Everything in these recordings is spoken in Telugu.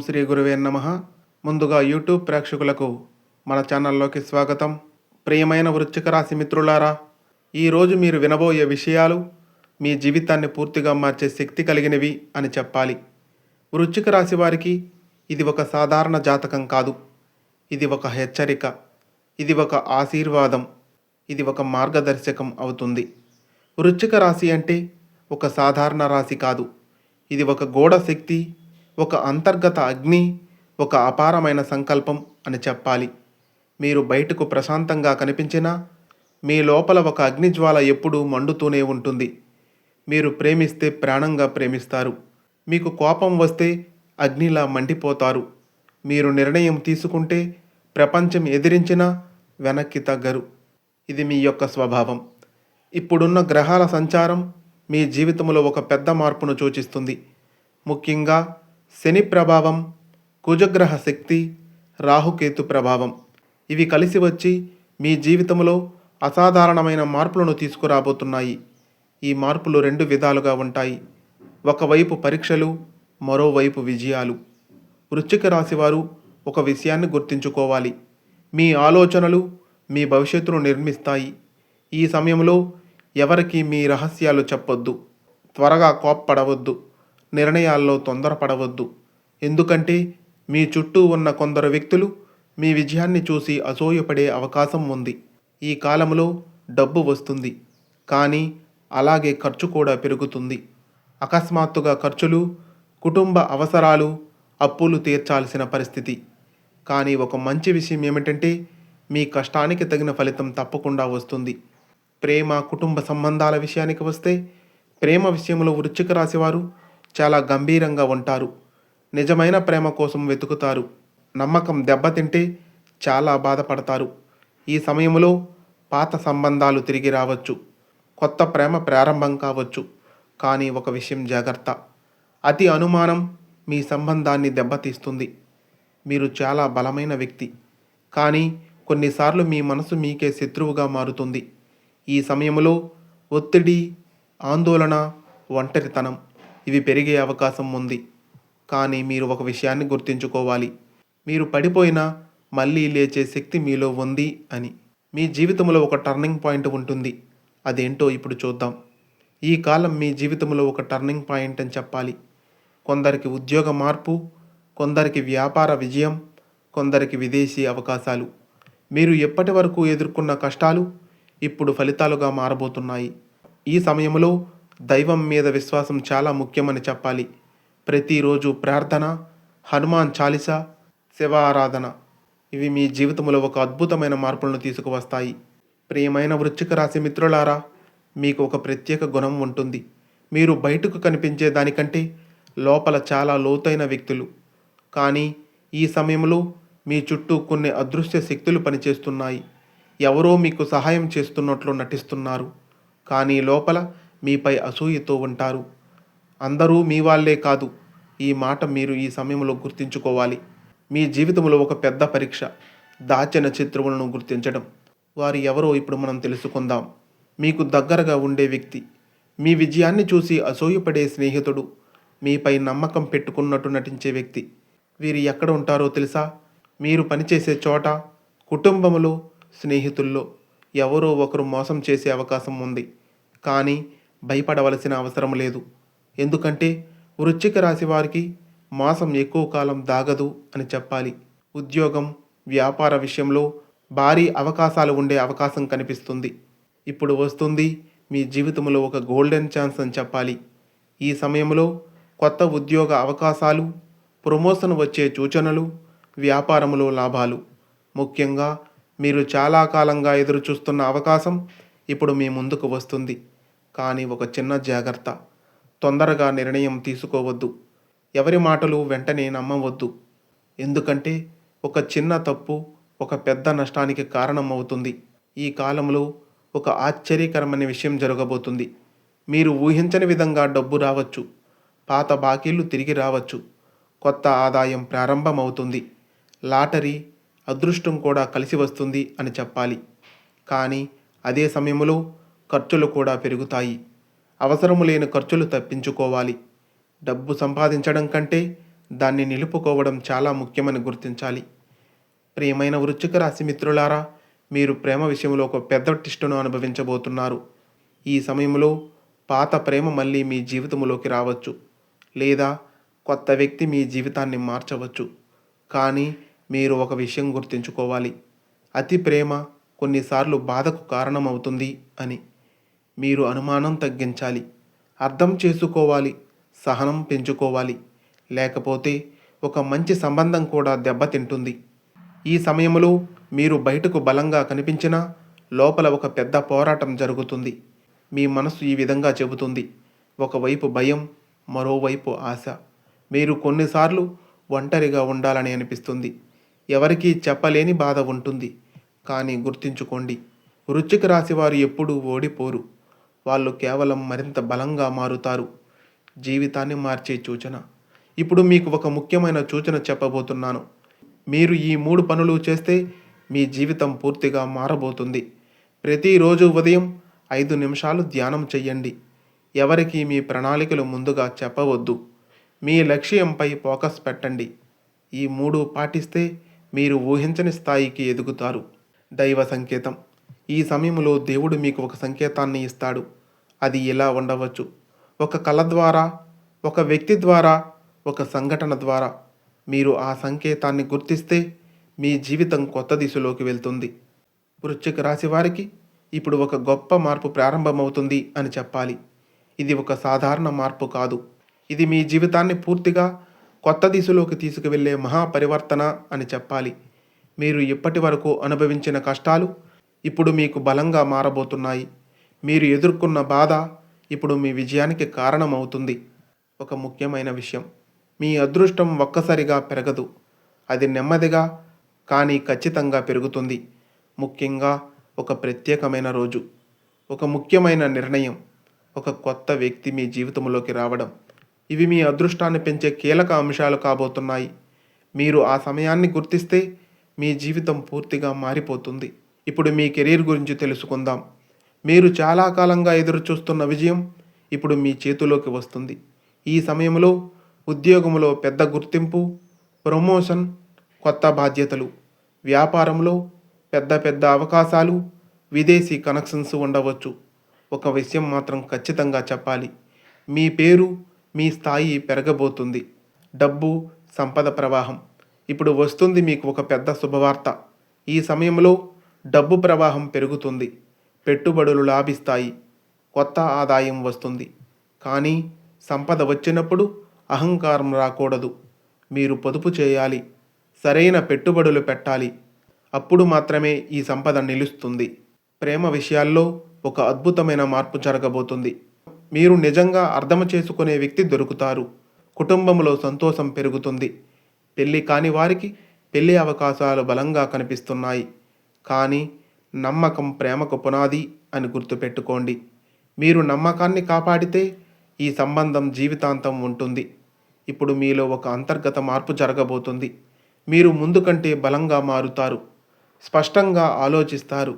శ్రీ గురువే నమః. ముందుగా యూట్యూబ్ ప్రేక్షకులకు మన ఛానల్లోకి స్వాగతం. ప్రియమైన వృశ్చిక రాశి మిత్రులారా, ఈరోజు మీరు వినబోయే విషయాలు మీ జీవితాన్ని పూర్తిగా మార్చే శక్తి కలిగినవి అని చెప్పాలి. వృశ్చిక రాశి వారికి ఇది ఒక సాధారణ జాతకం కాదు. ఇది ఒక హెచ్చరిక, ఇది ఒక ఆశీర్వాదం, ఇది ఒక మార్గదర్శకం అవుతుంది. వృశ్చిక రాశి అంటే ఒక సాధారణ రాశి కాదు. ఇది ఒక గూఢ శక్తి, ఒక అంతర్గత అగ్ని, ఒక అపారమైన సంకల్పం అని చెప్పాలి. మీరు బయటకు ప్రశాంతంగా కనిపించినా మీ లోపల ఒక అగ్నిజ్వాల ఎప్పుడూ మండుతూనే ఉంటుంది. మీరు ప్రేమిస్తే ప్రాణంగా ప్రేమిస్తారు. మీకు కోపం వస్తే అగ్నిలా మండిపోతారు. మీరు నిర్ణయం తీసుకుంటే ప్రపంచం ఎదిరించినా వెనక్కి తగ్గరు. ఇది మీ యొక్క స్వభావం. ఇప్పుడున్న గ్రహాల సంచారం మీ జీవితంలో ఒక పెద్ద మార్పును సూచిస్తుంది. ముఖ్యంగా శని ప్రభావం, కుజగ్రహ శక్తి, రాహుకేతు ప్రభావం ఇవి కలిసి వచ్చి మీ జీవితంలో అసాధారణమైన మార్పులను తీసుకురాబోతున్నాయి. ఈ మార్పులు రెండు విధాలుగా ఉంటాయి. ఒకవైపు పరీక్షలు, మరోవైపు విజయాలు. వృశ్చిక రాశివారు ఒక విషయాన్ని గుర్తుంచుకోవాలి. మీ ఆలోచనలు మీ భవిష్యత్తును నిర్మిస్తాయి. ఈ సమయంలో ఎవరికి మీ రహస్యాలు చెప్పొద్దు. త్వరగా కోప్పడవద్దు. నిర్ణయాల్లో తొందరపడవద్దు. ఎందుకంటే మీ చుట్టూ ఉన్న కొందరు వ్యక్తులు మీ విజయాన్ని చూసి అసూయపడే అవకాశం ఉంది. ఈ కాలంలో డబ్బు వస్తుంది, కానీ అలాగే ఖర్చు కూడా పెరుగుతుంది. అకస్మాత్తుగా ఖర్చులు, కుటుంబ అవసరాలు, అప్పులు తీర్చాల్సిన పరిస్థితి. కానీ ఒక మంచి విషయం ఏమిటంటే మీ కష్టానికి తగిన ఫలితం తప్పకుండా వస్తుంది. ప్రేమ, కుటుంబ సంబంధాల విషయానికి వస్తే ప్రేమ విషయంలో వృశ్చిక రాశివారు చాలా గంభీరంగా ఉంటారు. నిజమైన ప్రేమ కోసం వెతుకుతారు. నమ్మకం దెబ్బతింటే చాలా బాధపడతారు. ఈ సమయంలో పాత సంబంధాలు తిరిగి రావచ్చు. కొత్త ప్రేమ ప్రారంభం కావచ్చు. కానీ ఒక విషయం జాగ్రత్త. అతి అనుమానం మీ సంబంధాన్ని దెబ్బతీస్తుంది. మీరు చాలా బలమైన వ్యక్తి, కానీ కొన్నిసార్లు మీ మనసు మీకే శత్రువుగా మారుతుంది. ఈ సమయంలో ఒత్తిడి, ఆందోళన, ఒంటరితనం ఇవి పెరిగే అవకాశం ఉంది. కానీ మీరు ఒక విషయాన్ని గుర్తుంచుకోవాలి. మీరు పడిపోయినా మళ్ళీ లేచే శక్తి మీలో ఉంది అని. మీ జీవితంలో ఒక టర్నింగ్ పాయింట్ ఉంటుంది. అదేంటో ఇప్పుడు చూద్దాం. ఈ కాలం మీ జీవితంలో ఒక టర్నింగ్ పాయింట్ అని చెప్పాలి. కొందరికి ఉద్యోగ మార్పు, కొందరికి వ్యాపార విజయం, కొందరికి విదేశీ అవకాశాలు. మీరు ఎప్పటి వరకు ఎదుర్కొన్న కష్టాలు ఇప్పుడు ఫలితాలుగా మారబోతున్నాయి. ఈ సమయంలో దైవం మీద విశ్వాసం చాలా ముఖ్యమని చెప్పాలి. ప్రతిరోజు ప్రార్థన, హనుమాన్ చాలీసా, శివ ఆరాధన ఇవి మీ జీవితంలో ఒక అద్భుతమైన మార్పులను తీసుకువస్తాయి. ప్రియమైన వృశ్చిక రాశి మిత్రులారా, మీకు ఒక ప్రత్యేక గుణం ఉంటుంది. మీరు బయటకు కనిపించే దానికంటే లోపల చాలా లోతైన వ్యక్తులు. కానీ ఈ సమయంలో మీ చుట్టూ కొన్ని అదృశ్య శక్తులు పనిచేస్తున్నాయి. ఎవరో మీకు సహాయం చేస్తున్నట్లు నటిస్తున్నారు, కానీ లోపల మీపై అసూయతో ఉంటారు. అందరూ మీ వాళ్ళే కాదు. ఈ మాట మీరు ఈ సమయంలో గుర్తుంచుకోవాలి. మీ జీవితంలో ఒక పెద్ద పరీక్ష దాచిన శత్రువులను గుర్తించడం. వారు ఎవరో ఇప్పుడు మనం తెలుసుకుందాం. మీకు దగ్గరగా ఉండే వ్యక్తి, మీ విజయాన్ని చూసి అసూయపడే స్నేహితుడు, మీపై నమ్మకం పెట్టుకున్నట్టు నటించే వ్యక్తి. వీరు ఎక్కడ ఉంటారో తెలుసా? మీరు పనిచేసే చోట, కుటుంబంలో, స్నేహితుల్లో ఎవరో ఒకరు మోసం చేసే అవకాశం ఉంది. కానీ భయపడవలసిన అవసరం లేదు. ఎందుకంటే వృశ్చిక రాశి వారికి మోసం ఎక్కువ కాలం దాగదు అని చెప్పాలి. ఉద్యోగం, వ్యాపార విషయంలో భారీ అవకాశాలు ఉండే అవకాశం కనిపిస్తుంది. ఇప్పుడు వస్తుంది మీ జీవితంలో ఒక గోల్డెన్ ఛాన్స్ అని చెప్పాలి. ఈ సమయంలో కొత్త ఉద్యోగ అవకాశాలు, ప్రమోషన్ వచ్చే సూచనలు, వ్యాపారంలో లాభాలు. ముఖ్యంగా మీరు చాలా కాలంగా ఎదురు చూస్తున్న అవకాశం ఇప్పుడు మీ ముందుకు వస్తుంది. కానీ ఒక చిన్న జాగ్రత్త. తొందరగా నిర్ణయం తీసుకోవద్దు. ఎవరి మాటలు వెంటనే నమ్మవద్దు. ఎందుకంటే ఒక చిన్న తప్పు ఒక పెద్ద నష్టానికి కారణం అవుతుంది. ఈ కాలంలో ఒక ఆశ్చర్యకరమైన విషయం జరగబోతుంది. మీరు ఊహించని విధంగా డబ్బు రావచ్చు. పాత బాకీలు తిరిగి రావచ్చు. కొత్త ఆదాయం ప్రారంభమవుతుంది. లాటరీ, అదృష్టం కూడా కలిసి వస్తుంది అని చెప్పాలి. కానీ అదే సమయంలో ఖర్చులు కూడా పెరుగుతాయి. అవసరము లేని ఖర్చులు తప్పించుకోవాలి. డబ్బు సంపాదించడం కంటే దాన్ని నిలుపుకోవడం చాలా ముఖ్యమని గుర్తించాలి. ప్రియమైన వృశ్చిక రాశి మిత్రులారా, మీరు ప్రేమ విషయంలో ఒక పెద్ద ట్విస్టును అనుభవించబోతున్నారు. ఈ సమయంలో పాత ప్రేమ మళ్ళీ మీ జీవితంలోకి రావచ్చు, లేదా కొత్త వ్యక్తి మీ జీవితాన్ని మార్చవచ్చు. కానీ మీరు ఒక విషయం గుర్తుంచుకోవాలి, అతి ప్రేమ కొన్నిసార్లు బాధకు కారణమవుతుంది అని. మీరు అనుమానం తగ్గించాలి, అర్థం చేసుకోవాలి, సహనం పెంచుకోవాలి. లేకపోతే ఒక మంచి సంబంధం కూడా దెబ్బతింటుంది. ఈ సమయంలో మీరు బయటకు బలంగా కనిపించినా లోపల ఒక పెద్ద పోరాటం జరుగుతుంది. మీ మనసు ఈ విధంగా చెబుతుంది, ఒకవైపు భయం, మరోవైపు ఆశ. మీరు కొన్నిసార్లు ఒంటరిగా ఉండాలని అనిపిస్తుంది, ఎవరికీ చెప్పలేని బాధ ఉంటుంది. కానీ గుర్తుంచుకోండి, వృశ్చిక రాశి వారు ఎప్పుడూ ఓడిపోరు. వాళ్ళు కేవలం మరింత బలంగా మారుతారు. జీవితాన్ని మార్చే సూచన. ఇప్పుడు మీకు ఒక ముఖ్యమైన సూచన చెప్పబోతున్నాను. మీరు ఈ 3 పనులు చేస్తే మీ జీవితం పూర్తిగా మారబోతుంది. ప్రతిరోజు ఉదయం 5 నిమిషాలు ధ్యానం చెయ్యండి. ఎవరికి మీ ప్రణాళికలు ముందుగా చెప్పవద్దు. మీ లక్ష్యంపై ఫోకస్ పెట్టండి. ఈ 3 పాటిస్తే మీరు ఊహించని స్థాయికి ఎదుగుతారు. దైవ సంకేతం. ఈ సమయంలో దేవుడు మీకు ఒక సంకేతాన్ని ఇస్తాడు. అది ఇలా ఉండవచ్చు: ఒక కళ ద్వారా, ఒక వ్యక్తి ద్వారా, ఒక సంఘటన ద్వారా. మీరు ఆ సంకేతాన్ని గుర్తిస్తే మీ జీవితం కొత్త దిశలోకి వెళ్తుంది. వృశ్చిక రాశి వారికి ఇప్పుడు ఒక గొప్ప మార్పు ప్రారంభమవుతుంది అని చెప్పాలి. ఇది ఒక సాధారణ మార్పు కాదు. ఇది మీ జీవితాన్ని పూర్తిగా కొత్త దిశలోకి తీసుకువెళ్ళే మహాపరివర్తన అని చెప్పాలి. మీరు ఇప్పటి వరకు అనుభవించిన కష్టాలు ఇప్పుడు మీకు బలంగా మారబోతున్నాయి. మీరు ఎదుర్కొన్న బాధ ఇప్పుడు మీ విజయానికి కారణమవుతుంది. ఒక ముఖ్యమైన విషయం, మీ అదృష్టం ఒక్కసారిగా పెరగదు. అది నెమ్మదిగా కానీ ఖచ్చితంగా పెరుగుతుంది. ముఖ్యంగా ఒక ప్రత్యేకమైన రోజు, ఒక ముఖ్యమైన నిర్ణయం, ఒక కొత్త వ్యక్తి మీ జీవితంలోకి రావడం. ఇవి మీ అదృష్టాన్ని పెంచే కీలక అంశాలు కాబోతున్నాయి. మీరు ఆ సమయాన్ని గుర్తిస్తే మీ జీవితం పూర్తిగా మారిపోతుంది. ఇప్పుడు మీ కెరీర్ గురించి తెలుసుకుందాం. మీరు చాలా కాలంగా ఎదురు చూస్తున్న విజయం ఇప్పుడు మీ చేతిలోకి వస్తుంది. ఈ సమయంలో ఉద్యోగంలో పెద్ద గుర్తింపు, ప్రమోషన్, కొత్త బాధ్యతలు, వ్యాపారంలో పెద్ద పెద్ద అవకాశాలు, విదేశీ కనెక్షన్స్ ఉండవచ్చు. ఒక విషయం మాత్రం ఖచ్చితంగా చెప్పాలి, మీ పేరు, మీ స్థాయి పెరగబోతుంది. డబ్బు, సంపద ప్రవాహం ఇప్పుడు వస్తుంది. మీకు ఒక పెద్ద శుభవార్త. ఈ సమయంలో డబ్బు ప్రవాహం పెరుగుతుంది, పెట్టుబడులు లాభిస్తాయి, కొత్త ఆదాయం వస్తుంది. కానీ సంపద వచ్చినప్పుడు అహంకారం రాకూడదు. మీరు పొదుపు చేయాలి, సరైన పెట్టుబడులు పెట్టాలి. అప్పుడు మాత్రమే ఈ సంపద నిలుస్తుంది. ప్రేమ విషయాల్లో ఒక అద్భుతమైన మార్పు జరగబోతుంది. మీరు నిజంగా అర్థం చేసుకునే వ్యక్తి దొరుకుతారు. కుటుంబంలో సంతోషం పెరుగుతుంది. పెళ్ళి కాని వారికి పెళ్లి అవకాశాలు బలంగా కనిపిస్తున్నాయి. కానీ నమ్మకం ప్రేమకు పునాది అని గుర్తుపెట్టుకోండి. మీరు నమ్మకాన్ని కాపాడితే ఈ సంబంధం జీవితాంతం ఉంటుంది. ఇప్పుడు మీలో ఒక అంతర్గత మార్పు జరగబోతుంది. మీరు ముందు కంటే బలంగా మారుతారు, స్పష్టంగా ఆలోచిస్తారు,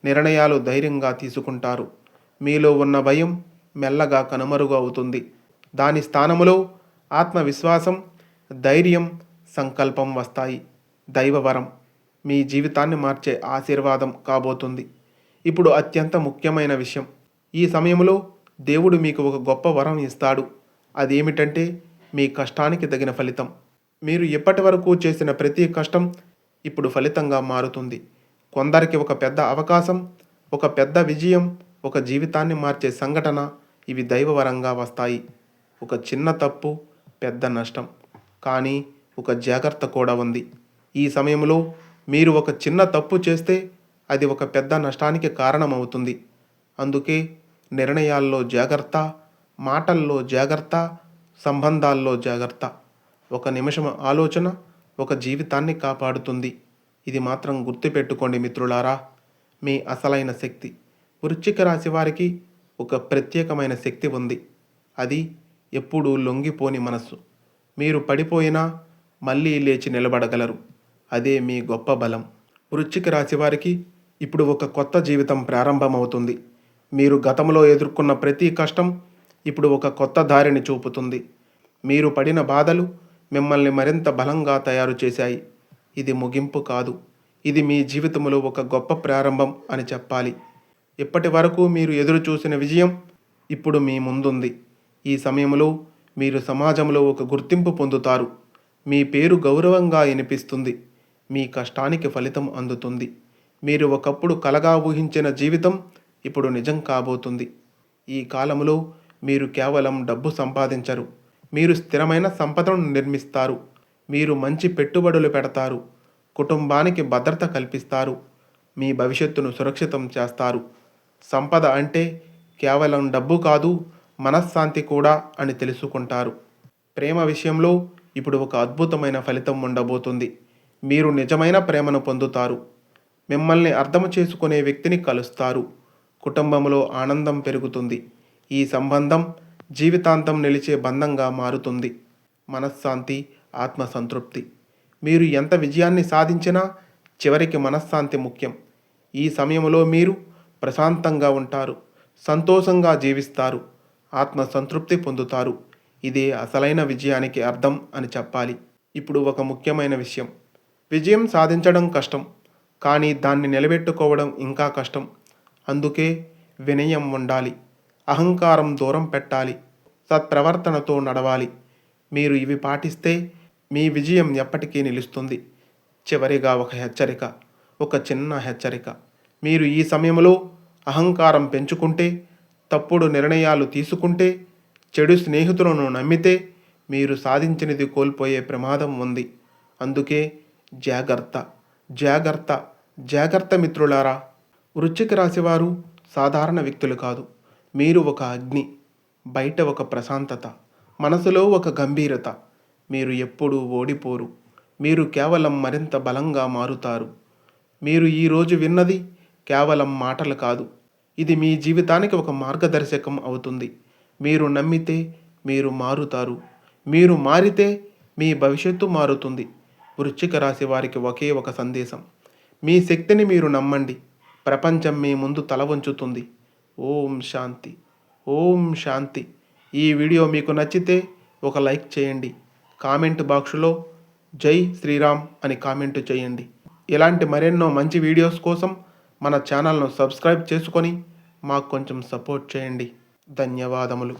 నిర్ణయాలు ధైర్యంగా తీసుకుంటారు. మీలో ఉన్న భయం మెల్లగా కనుమరుగు అవుతుంది. దాని స్థానంలో ఆత్మవిశ్వాసం, ధైర్యం, సంకల్పం వస్తాయి. దైవవరం మీ జీవితాన్ని మార్చే ఆశీర్వాదం కాబోతుంది. ఇప్పుడు అత్యంత ముఖ్యమైన విషయం, ఈ సమయంలో దేవుడు మీకు ఒక గొప్ప వరం ఇస్తాడు. అదేమిటంటే మీ కష్టానికి తగిన ఫలితం. మీరు ఇప్పటి వరకు చేసిన ప్రతి కష్టం ఇప్పుడు ఫలితంగా మారుతుంది. కొందరికి ఒక పెద్ద అవకాశం, ఒక పెద్ద విజయం, ఒక జీవితాన్ని మార్చే సంఘటన, ఇవి దైవవరంగా వస్తాయి. ఒక చిన్న తప్పు పెద్ద నష్టం, కానీ ఒక జాగ్రత్త కూడా ఉంది. ఈ సమయంలో మీరు ఒక చిన్న తప్పు చేస్తే అది ఒక పెద్ద నష్టానికి కారణమవుతుంది. అందుకే నిర్ణయాల్లో జాగ్రత్త, మాటల్లో జాగ్రత్త, సంబంధాల్లో జాగ్రత్త. ఒక నిమిషం ఆలోచన ఒక జీవితాన్ని కాపాడుతుంది. ఇది మాత్రం గుర్తుపెట్టుకోండి మిత్రులారా. మీ అసలైన శక్తి. వృశ్చిక రాశి వారికి ఒక ప్రత్యేకమైన శక్తి ఉంది. అది ఎప్పుడూ లొంగిపోని మనస్సు. మీరు పడిపోయినా మళ్ళీ లేచి నిలబడగలరు. అదే మీ గొప్ప బలం. వృశ్చిక రాశి వారికి ఇప్పుడు ఒక కొత్త జీవితం ప్రారంభమవుతుంది. మీరు గతంలో ఎదుర్కొన్న ప్రతి కష్టం ఇప్పుడు ఒక కొత్త దారిని చూపుతుంది. మీరు పడిన బాధలు మిమ్మల్ని మరింత బలంగా తయారు చేశాయి. ఇది ముగింపు కాదు, ఇది మీ జీవితంలో ఒక గొప్ప ప్రారంభం అని చెప్పాలి. ఇప్పటి వరకు మీరు ఎదురు చూసిన విజయం ఇప్పుడు మీ ముందుంది. ఈ సమయంలో మీరు సమాజంలో ఒక గుర్తింపు పొందుతారు. మీ పేరు గౌరవంగా వినిపిస్తుంది. మీ కష్టానికి ఫలితం అందుతుంది. మీరు ఒకప్పుడు కలగా ఊహించిన జీవితం ఇప్పుడు నిజం కాబోతుంది. ఈ కాలంలో మీరు కేవలం డబ్బు సంపాదించరు, మీరు స్థిరమైన సంపదను నిర్మిస్తారు. మీరు మంచి పెట్టుబడులు పెడతారు, కుటుంబానికి భద్రత కల్పిస్తారు, మీ భవిష్యత్తును సురక్షితం చేస్తారు. సంపద అంటే కేవలం డబ్బు కాదు, మనశ్శాంతి కూడా అని తెలుసుకుంటారు. ప్రేమ విషయంలో ఇప్పుడు ఒక అద్భుతమైన ఫలితం ఉండబోతుంది. మీరు నిజమైన ప్రేమను పొందుతారు. మిమ్మల్ని అర్థం చేసుకునే వ్యక్తిని కలుస్తారు. కుటుంబంలో ఆనందం పెరుగుతుంది. ఈ సంబంధం జీవితాంతం నిలిచే బంధంగా మారుతుంది. మనశ్శాంతి, ఆత్మసంతృప్తి. మీరు ఎంత విజయాన్ని సాధించినా చివరికి మనశ్శాంతి ముఖ్యం. ఈ సమయంలో మీరు ప్రశాంతంగా ఉంటారు, సంతోషంగా జీవిస్తారు, ఆత్మసంతృప్తి పొందుతారు. ఇదే అసలైన విజయానికి అర్థం అని చెప్పాలి. ఇప్పుడు ఒక ముఖ్యమైన విషయం. విజయం సాధించడం కష్టం, కానీ దాన్ని నిలబెట్టుకోవడం ఇంకా కష్టం. అందుకే వినయం ఉండాలి, అహంకారం దూరం పెట్టాలి, సత్ప్రవర్తనతో నడవాలి. మీరు ఇవి పాటిస్తే మీ విజయం ఎప్పటికీ నిలుస్తుంది. చివరిగా ఒక హెచ్చరిక, ఒక చిన్న హెచ్చరిక. మీరు ఈ సమయంలో అహంకారం పెంచుకుంటే, తప్పుడు నిర్ణయాలు తీసుకుంటే, చెడు స్నేహితులను నమ్మితే మీరు సాధించినది కోల్పోయే ప్రమాదం ఉంది. అందుకే జాగ్రత్త, జాగ్రత్త, జాగ్రత్త మిత్రులారా. వృశ్చిక రాశివారు సాధారణ వ్యక్తులు కాదు. మీరు ఒక అగ్ని, బయట ఒక ప్రశాంతత, మనసులో ఒక గంభీరత. మీరు ఎప్పుడూ ఓడిపోరు. మీరు కేవలం మరింత బలంగా మారుతారు. మీరు ఈరోజు విన్నది కేవలం మాటలు కాదు, ఇది మీ జీవితానికి ఒక మార్గదర్శకం అవుతుంది. మీరు నమ్మితే మీరు మారుతారు. మీరు మారితే మీ భవిష్యత్తు మారుతుంది. వృశ్చిక రాశి వారికి ఒకే ఒక సందేశం: మీ శక్తిని మీరు నమ్మండి. ప్రపంచం మీ ముందు తల వంచుతుంది. ఓం శాంతి, ఓం శాంతి. ఈ వీడియో మీకు నచ్చితే ఒక లైక్ చేయండి. కామెంట్ బాక్స్లో జై శ్రీరామ్ అని కామెంట్ చేయండి. ఇలాంటి మరెన్నో మంచి వీడియోస్ కోసం మన ఛానల్ను సబ్స్క్రైబ్ చేసుకొని మాకు కొంచెం సపోర్ట్ చేయండి. ధన్యవాదములు.